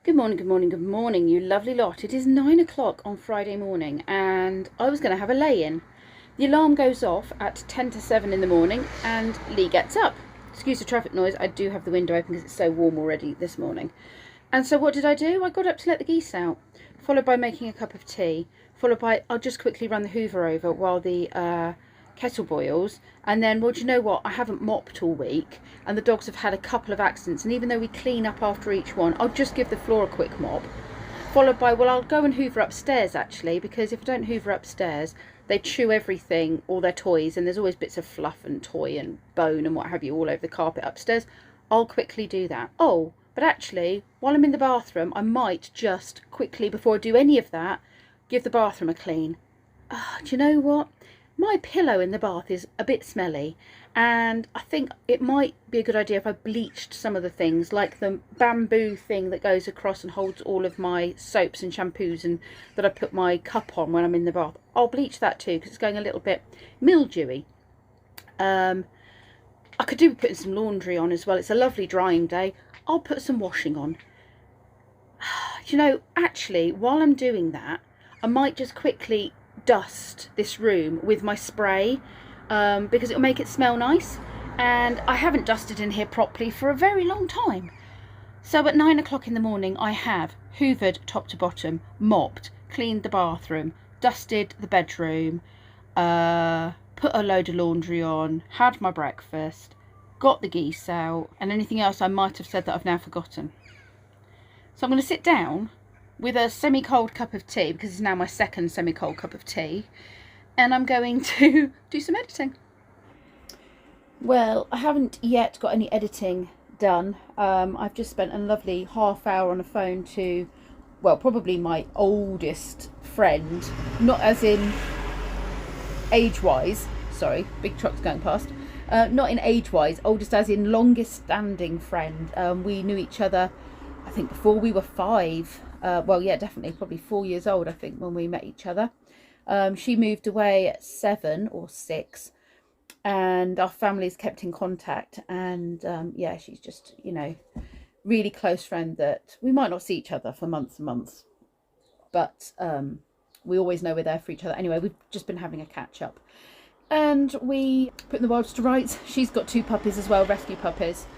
Good morning, good morning, good morning, you lovely lot. It is 9 o'clock on Friday morning and I was going to have a lay-in. The alarm goes off at 10 to 7 in the morning and Lee gets up. Excuse the traffic noise, I do have the window open because it's so warm already this morning. And so what did I do? I got up to let the geese out, followed by making a cup of tea, followed by, I'll just quickly run the hoover over while the kettle boils. And then, well, do you know what? I haven't mopped all week and the dogs have had a couple of accidents. And even though we clean up after each one, I'll just give the floor a quick mop. Followed by, well, I'll go and hoover upstairs actually, because if I don't hoover upstairs, they chew everything, all their toys, and there's always bits of fluff and toy and bone and what have you all over the carpet upstairs. I'll quickly do that. Oh, but actually, while I'm in the bathroom, I might just quickly, before I do any of that, give the bathroom a clean. Do you know what? My pillow in the bath is a bit smelly, and I think it might be a good idea if I bleached some of the things, like the bamboo thing that goes across and holds all of my soaps and shampoos and that I put my cup on when I'm in the bath. I'll bleach that too because it's going a little bit mildewy. I could do with putting some laundry on as well. It's a lovely drying day. I'll put some washing on. You know, actually, while I'm doing that, I might just quickly dust this room with my spray because it'll make it smell nice, and I haven't dusted in here properly for a very long time. So at 9 o'clock in the morning I have hoovered top to bottom, mopped, cleaned the bathroom, dusted the bedroom, put a load of laundry on, had my breakfast, got the geese out, and anything else I might have said that I've now forgotten. So I'm going to sit down with a semi-cold cup of tea, because it's now my second semi-cold cup of tea, and I'm going to do some editing. Well, I haven't yet got any editing done. I've just spent a lovely half hour on the phone to, well, probably my oldest friend, not as in age-wise, sorry, big truck's going past, not in age-wise, oldest as in longest standing friend. We knew each other, I think, before we were 5. Well, yeah, definitely, probably 4 years old, I think, when we met each other. She moved away at 7 or 6, and our families kept in contact. And yeah, she's just, you know, really close friend that we might not see each other for months and months, but we always know we're there for each other. Anyway, we've just been having a catch up, and we put the worlds to rights. She's got 2 puppies as well, rescue puppies,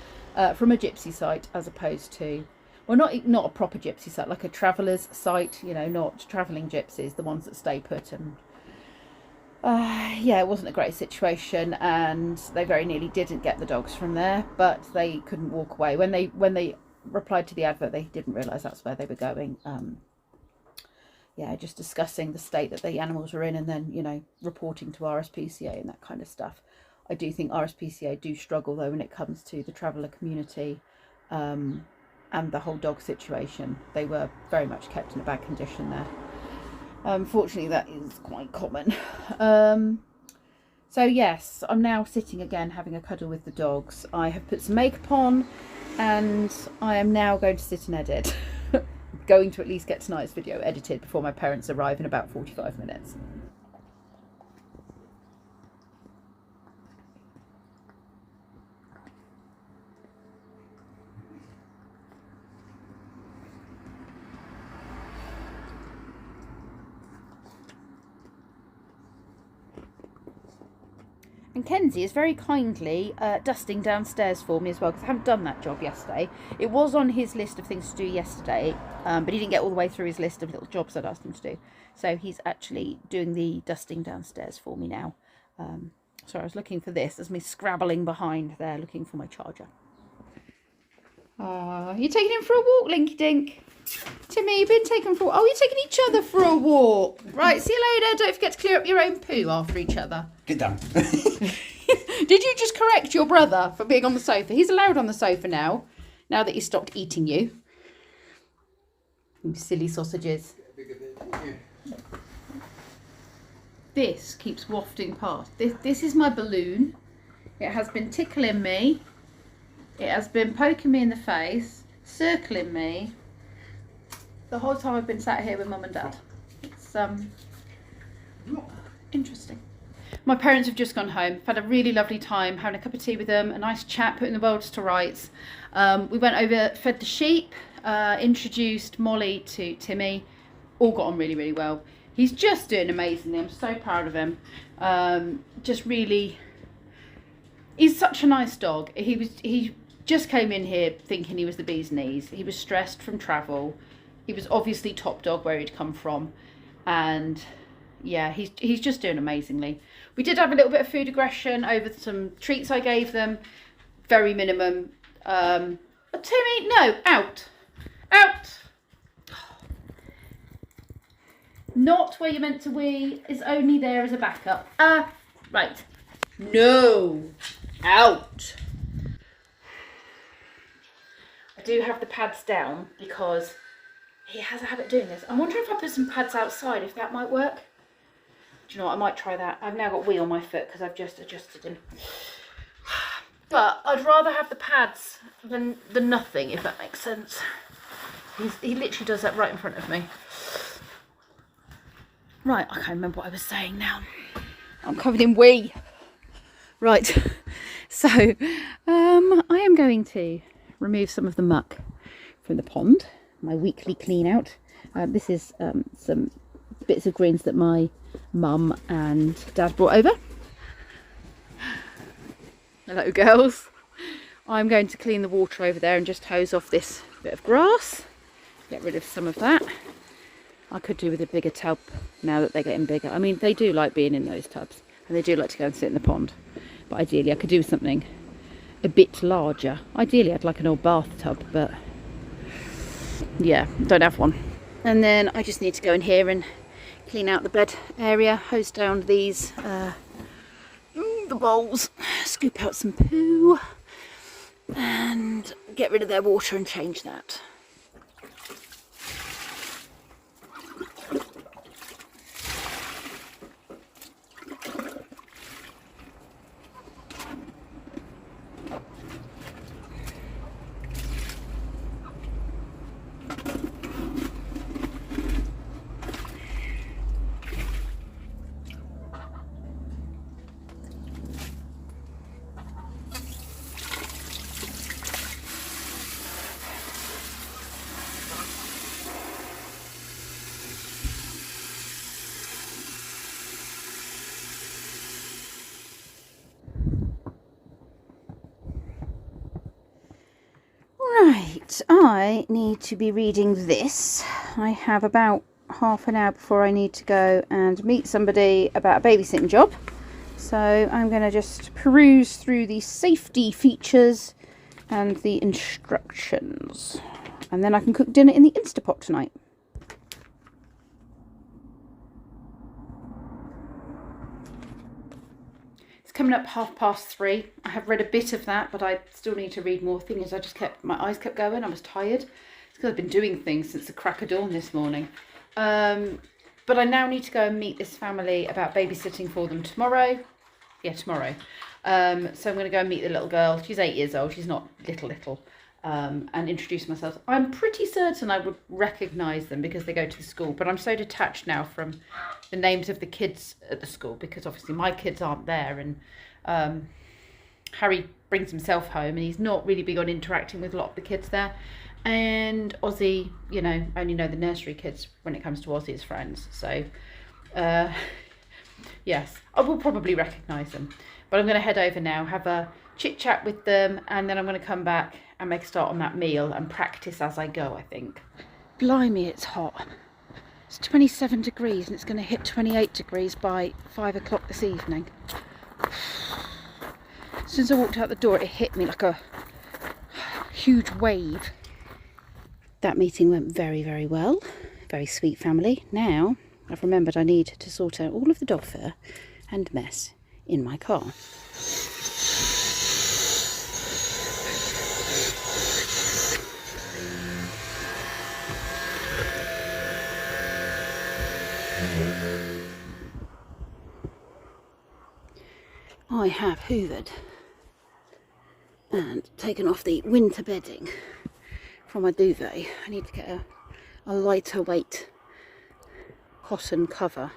from a gypsy site, as opposed to, well, not a proper gypsy site, like a traveller's site, you know, not travelling gypsies, the ones that stay put. And yeah, it wasn't a great situation, and they very nearly didn't get the dogs from there, but they couldn't walk away. When they replied to the advert, they didn't realise that's where they were going. Yeah, just discussing the state that the animals were in, and then, you know, reporting to RSPCA and that kind of stuff. I do think RSPCA do struggle, though, when it comes to the traveller community, and the whole dog situation. They were very much kept in a bad condition there. Fortunately, that is quite common. So yes, I'm now sitting again having a cuddle with the dogs. I have put some makeup on, and I am now going to sit and edit. Going to at least get tonight's video edited before my parents arrive in about 45 minutes. And Kenzie is very kindly dusting downstairs for me as well, because I haven't done that job yesterday. It was on his list of things to do yesterday, but he didn't get all the way through his list of little jobs I'd asked him to do. So he's actually doing the dusting downstairs for me now. Sorry, I was looking for this. There's me scrabbling behind there, looking for my charger. You're taking him for a walk, Linky Dink. Timmy, you've been taken for a walk. Oh, you're taking each other for a walk. Right, see you later. Don't forget to clear up your own poo after each other. Get down. Did you just correct your brother for being on the sofa? He's allowed on the sofa now that he's stopped eating you. You silly sausages. This keeps wafting past. This is my balloon. It has been tickling me. It has been poking me in the face, circling me, the whole time I've been sat here with Mum and Dad. It's interesting. My parents have just gone home. I've had a really lovely time having a cup of tea with them, a nice chat, putting the worlds to rights. We went over, fed the sheep, Introduced Molly to Timmy. All got on really, really well. He's just doing amazingly. I'm so proud of him. Just really, he's such a nice dog. He just came in here thinking he was the bee's knees. He was stressed from travel. He was obviously top dog where he'd come from, and yeah, he's just doing amazingly. We did have a little bit of food aggression over some treats I gave them, very minimum. But Timmy, no, out. Not where you're meant to wee, is only there as a backup. Right. No, out. I do have the pads down because he has a habit of doing this. I'm wondering if I put some pads outside, if that might work. Do you know what, I might try that. I've now got wee on my foot because I've just adjusted him. But I'd rather have the pads than nothing, if that makes sense. He literally does that right in front of me. Right, I can't remember what I was saying now. I'm covered in wee. Right, so I am going to remove some of the muck from the pond. My weekly clean out. This is some bits of greens that my mum and dad brought over. Hello girls. I'm going to clean the water over there and just hose off this bit of grass. Get rid of some of that. I could do with a bigger tub now that they're getting bigger. I mean, they do like being in those tubs and they do like to go and sit in the pond. But ideally I could do something a bit larger. Ideally I'd like an old bathtub, but yeah, don't have one. And then I just need to go in here and clean out the bed area, hose down these the bowls, scoop out some poo and get rid of their water and change that. Right, I need to be reading this. I have about half an hour before I need to go and meet somebody about a babysitting job. So I'm going to just peruse through the safety features and the instructions. And then I can cook dinner in the Instapot tonight. Coming up 3:30. I have read a bit of that, but I still need to read more. Thing is, my eyes kept going. I was tired. It's because I've been doing things since the crack of dawn this morning. But I now need to go and meet this family about babysitting for them tomorrow. Yeah, tomorrow. So I'm going to go and meet the little girl. She's 8 years old. She's not little. And introduce myself. I'm pretty certain I would recognise them because they go to the school, but I'm so detached now from the names of the kids at the school because obviously my kids aren't there, and Harry brings himself home and he's not really big on interacting with a lot of the kids there, and Ozzy, you know, only know the nursery kids when it comes to Ozzy's friends. So yes, I will probably recognise them, but I'm going to head over now, have a chit chat with them, and then I'm going to come back and make a start on that meal and practice as I go, I think. Blimey, it's hot. It's 27 degrees and it's going to hit 28 degrees by 5 o'clock this evening. As soon as I walked out the door, it hit me like a huge wave. That meeting went very, very well. Very sweet family. Now, I've remembered I need to sort out all of the dog fur and mess in my car. I have hoovered and taken off the winter bedding from my duvet. I need to get a lighter weight cotton cover.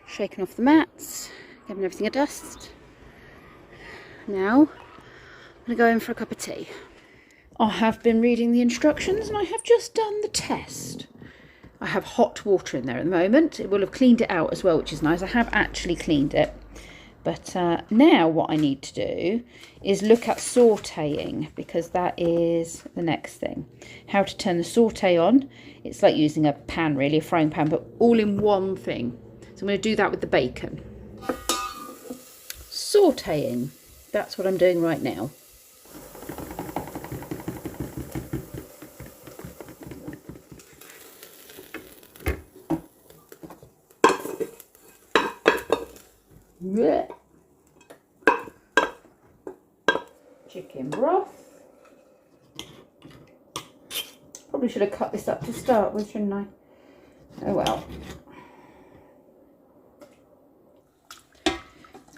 Shaken off the mats, giving everything a dust. Now I'm going to go in for a cup of tea. I have been reading the instructions and I have just done the test. I have hot water in there at the moment. It will have cleaned it out as well, which is nice. I have actually cleaned it. But now what I need to do is look at sautéing, because that is the next thing. How to turn the sauté on. It's like using a pan, really, a frying pan, but all in one thing. So I'm going to do that with the bacon. Sautéing. That's what I'm doing right now. Chicken broth. Probably should have cut this up to start with, shouldn't I? Oh well.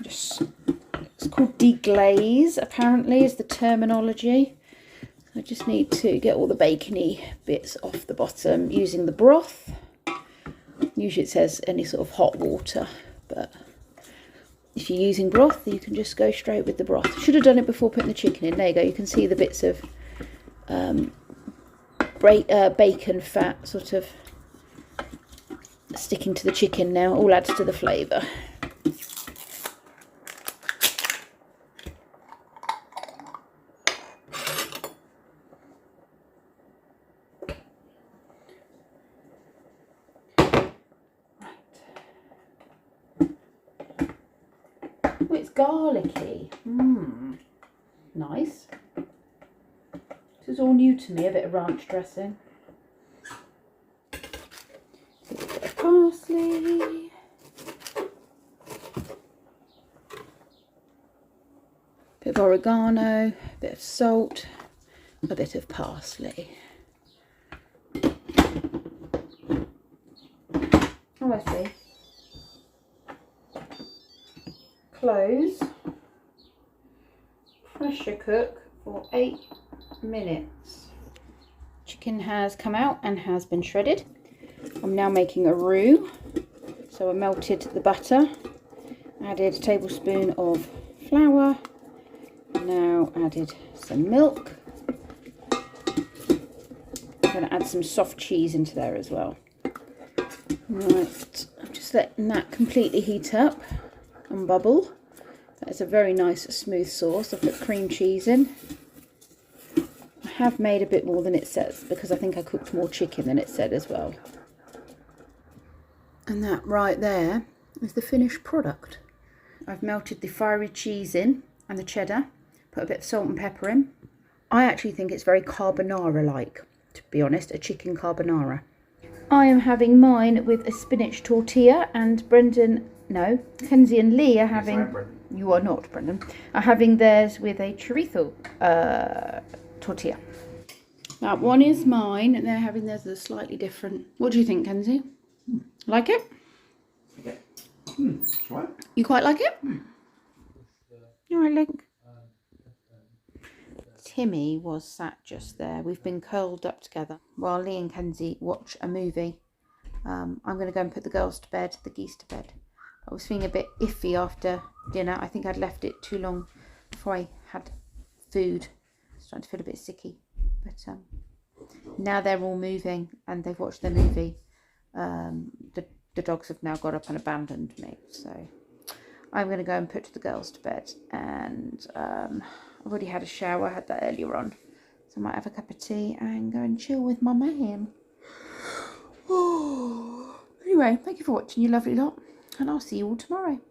Just, it's called deglaze, apparently, is the terminology. I just need to get all the bacony bits off the bottom using the broth. Usually it says any sort of hot water, but if you're using broth, you can just go straight with the broth. Should have done it before putting the chicken in. There you go. You can see the bits of bacon fat sort of sticking to the chicken now. All adds to the flavour. Oh, it's garlicky. Nice. This is all new to me, a bit of ranch dressing. A bit of parsley. Bit of oregano, a bit of salt, a bit of parsley. Oh, I see. Close. Pressure cook for 8 minutes. Chicken has come out and has been shredded. I'm now making a roux. So I melted the butter, added a tablespoon of flour, now added some milk. I'm going to add some soft cheese into there as well. Right, I'm just letting that completely heat up and bubble. That is a very nice smooth sauce. I've put cream cheese in. I have made a bit more than it says because I think I cooked more chicken than it said as well. And that right there is the finished product. I've melted the fiery cheese in and the cheddar, put a bit of salt and pepper in. I actually think it's very carbonara-like, to be honest, a chicken carbonara. I am having mine with a spinach tortilla, and Kenzie and Lee are having... Yes, I am, Brendan. You are not, Brendan. Are having theirs with a chorizo tortilla. That one is mine, and they're having theirs with a slightly different... What do you think, Kenzie? Like it? Okay. Right. You quite like it? All right, Link. Timmy was sat just there. We've been curled up together while Lee and Kenzie watch a movie. I'm going to go and put the girls to bed, the geese to bed. I was feeling a bit iffy after dinner. I think I'd left it too long before I had food. I was starting to feel a bit sicky. But now they're all moving and they've watched their movie. The dogs have now got up and abandoned me. So I'm going to go and put the girls to bed. And I've already had a shower. I had that earlier on. So I might have a cup of tea and go and chill with my man. Anyway, thank you for watching, you lovely lot. And I'll see you all tomorrow.